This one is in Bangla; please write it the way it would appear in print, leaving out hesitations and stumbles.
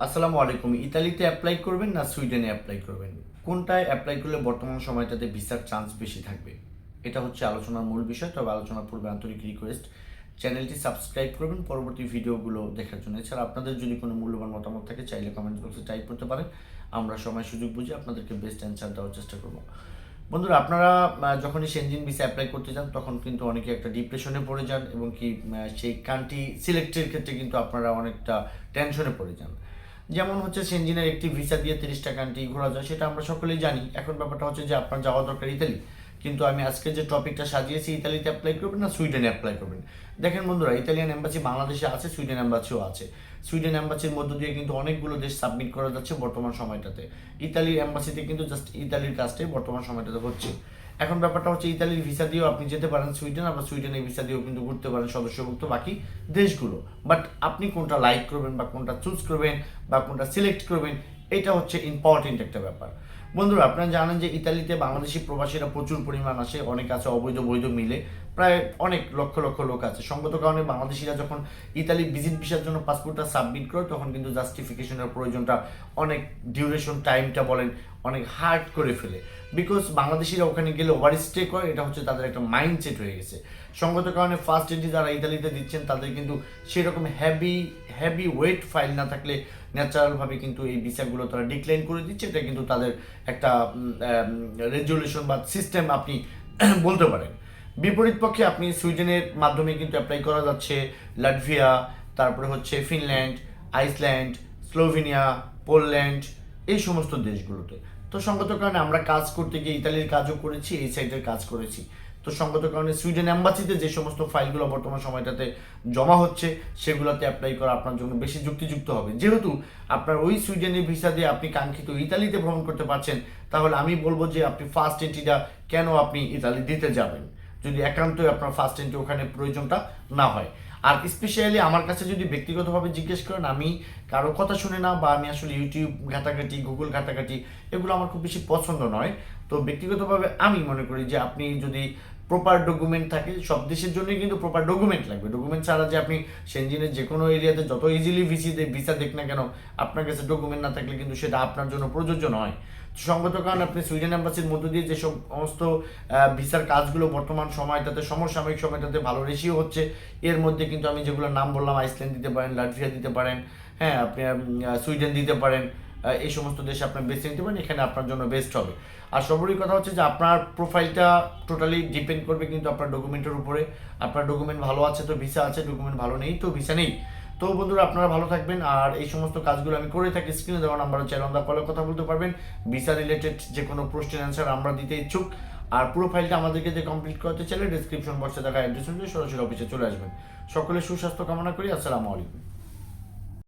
আসসালামু আলাইকুম। ইতালিতে অ্যাপ্লাই করবেন না সুইডেনে অ্যাপ্লাই করবেন? কোনটায় অ্যাপ্লাই করলে বর্তমান সময়টাতে ভিসার চান্স বেশি থাকবে? এটা হচ্ছে আলোচনার মূল বিষয়। তবে আলোচনার পূর্বে আন্তরিক রিকোয়েস্ট, চ্যানেলটি সাবস্ক্রাইব করবেন পরবর্তী ভিডিওগুলো দেখার জন্য। এছাড়া আপনাদের যদি কোনো মূল্যবান মতামত থাকে চাইলে কমেন্ট বক্সে টাইপ করতে পারেন। আমরা সময় সুযোগ বুঝে আপনাদেরকে বেস্ট অ্যান্সার দেওয়ার চেষ্টা করব। বন্ধুরা, আপনারা যখনই সেনজিন ভিসা অ্যাপ্লাই করতে যান তখন কিন্তু অনেকে একটা ডিপ্রেশনে পড়ে যান এবং কি সেই কান্ট্রি সিলেক্টের ক্ষেত্রে কিন্তু আপনারা অনেকটা টেনশনে পড়ে যান। যেমন হচ্ছে সেনজিনের একটি ভিসা দিয়ে 30টা কান্ট্রি ঘোরা যায়, সেটা আমরা সকলেই জানি। এখন ব্যাপারটা হচ্ছে যে আপনার যাওয়া দরকার ইতালি, কিন্তু আমি আজকে যে টপিকটা সাজিয়েছি, ইতালিতে অ্যাপ্লাই করবেন না সুইডেনে অ্যাপ্লাই করবেন। দেখেন বন্ধুরা, ইতালিয়ান এম্বাসি বাংলাদেশে আছে, সুইডেন এম্বাসিও আছে। সুইডেন এম্বাসির মধ্য দিয়ে কিন্তু অনেকগুলো দেশ সাবমিট করা যাচ্ছে বর্তমান সময়টাতে। ইতালির এম্বাসিতে কিন্তু জাস্ট ইতালির কাজটাই বর্তমান সময়টাতে হচ্ছে। এখন ব্যাপারটা হচ্ছে ইতালির ভিসা দিয়েও আপনি যেতে পারেন সুইডেন, আবার সুইডেনের ভিসা দিয়েও কিন্তু ঘুরতে পারেন সদস্যভুক্ত বাকি দেশগুলো। বাট আপনি কোনটা লাইক করবেন বা কোনটা চুজ করবেন বা কোনটা সিলেক্ট করবেন, এটা হচ্ছে ইম্পর্টেন্ট একটা ব্যাপার। বন্ধুরা, আপনারা জানেন যে ইতালিতে বাংলাদেশি প্রবাসীরা প্রচুর পরিমাণ আসে, অনেক আছে অবৈধ বৈধ মিলে, প্রায় অনেক লক্ষ লক্ষ লোক আছে। সঙ্গত কারণে বাংলাদেশিরা যখন ইতালি ভিজিট ভিসার জন্য পাসপোর্টটা সাবমিট করে তখন কিন্তু জাস্টিফিকেশনের প্রয়োজনটা অনেক, ডিউরেশন টাইমটা বলেন, অনেক হার্ড করে ফেলে। বিকজ বাংলাদেশিরা ওখানে গেলে ওভার স্টে করে, এটা হচ্ছে তাদের একটা মাইন্ডসেট হয়ে গেছে। সঙ্গত কারণে ফার্স্ট এন্ট্রি যারা ইতালিতে দিচ্ছেন তাদের কিন্তু সেরকম হেভি ওয়েট ফাইল না থাকলে ন্যাচারালভাবে কিন্তু এই ভিসাগুলো তারা ডিক্লাইন করে দিচ্ছে। এটা কিন্তু তাদের একটা রেজুলেশন বা সিস্টেম আপনি বলতে পারেন। বিপরীত পক্ষে আপনি সুইডেনের মাধ্যমে কিন্তু অ্যাপ্লাই করা যাচ্ছে লাটভিয়া, তারপরে হচ্ছে ফিনল্যান্ড, আইসল্যান্ড, স্লোভেনিয়া, পোল্যান্ড, এই সমস্ত দেশগুলোতে। তো সঙ্গত কারণে আমরা কাজ করতে গিয়ে ইতালির কাজও করেছি, এই সাইডের কাজ করেছি। তো সঙ্গত কারণে সুইডেন অ্যাম্বাসিতে যে সমস্ত ফাইলগুলো বর্তমান সময়টাতে জমা হচ্ছে সেগুলোতে অ্যাপ্লাই করা আপনার জন্য বেশি যুক্তিযুক্ত হবে। যেহেতু আপনার ওই সুইডেনের ভিসা দিয়ে আপনি কাঙ্ক্ষিত ইতালিতে ভ্রমণ করতে পারছেন, তাহলে আমি বলবো যে আপনি ফার্স্ট এন্ট্রিটা কেন আপনি ইতালি দিতে যাবেন, যদি একান্তই আপনার ফার্স্ট এন্ট্রি ওখানে প্রয়োজনটা না হয়। আর স্পেশালি আমার কাছে যদি ব্যক্তিগতভাবে জিজ্ঞেস করেন, আমি কারো কথা শুনে না, বা আমি আসলে ইউটিউব ঘাটাঘাটি, গুগল ঘাটাঘাটি, এগুলো আমার খুব বেশি পছন্দ নয়। তো ব্যক্তিগতভাবে আমি মনে করি যে আপনি যদি প্রপার ডকুমেন্ট থাকে, সব দেশের জন্যই কিন্তু প্রপার ডকুমেন্ট লাগবে। ডকুমেন্ট ছাড়া যে আপনি সেনজিনের যে কোনো এরিয়াতে যত ইজিলি ভিসা দেখ না কেন, আপনার কাছে ডকুমেন্ট না থাকলে কিন্তু সেটা আপনার জন্য প্রযোজ্য নয়। সঙ্গত কারণ আপনি সুইডেন এম্বাসির মধ্য দিয়ে যে সমস্ত ভিসার কাজগুলো বর্তমান সময়টাতে, সমসাময়িক সময়টাতে ভালো রেশিও হচ্ছে, এর মধ্যে কিন্তু আমি যেগুলো নাম বললাম, আইসল্যান্ড দিতে পারেন, লাটভিয়া দিতে পারেন, হ্যাঁ আপনি সুইডেন দিতে পারেন, এই সমস্ত দেশে আপনার বেছে নিতে পারেন, এখানে আপনার জন্য বেস্ট হবে। আর সবরই কথা হচ্ছে যে আপনার প্রোফাইলটা টোটালি ডিপেন্ড করবে কিন্তু আপনার ডকুমেন্টের উপরে। আপনার ডকুমেন্ট ভালো আছে তো ভিসা আছে, ডকুমেন্ট ভালো নেই তো ভিসা নেই। তো বন্ধুরা, আপনারা ভালো থাকবেন। আর এই সমস্ত কাজগুলো আমি করে থাকি, স্ক্রিনে দেওয়া নাম্বার হচ্ছে, অন দ্য কলে কথা বলতে পারবেন। ভিসা রিলেটেড যে কোনো প্রশ্নের অ্যান্সার আমরা দিতে ইচ্ছুক। আর পুরো ফাইলটা আমাদেরকে যে কমপ্লিট করতে চাইলে ডিসক্রিপশন বক্সে দেখা অ্যাড্রেস অনুযায়ী সরাসরি অফিসে চলে আসবেন। সকলের সুস্বাস্থ্য কামনা করি। আসসালামু আলাইকুম।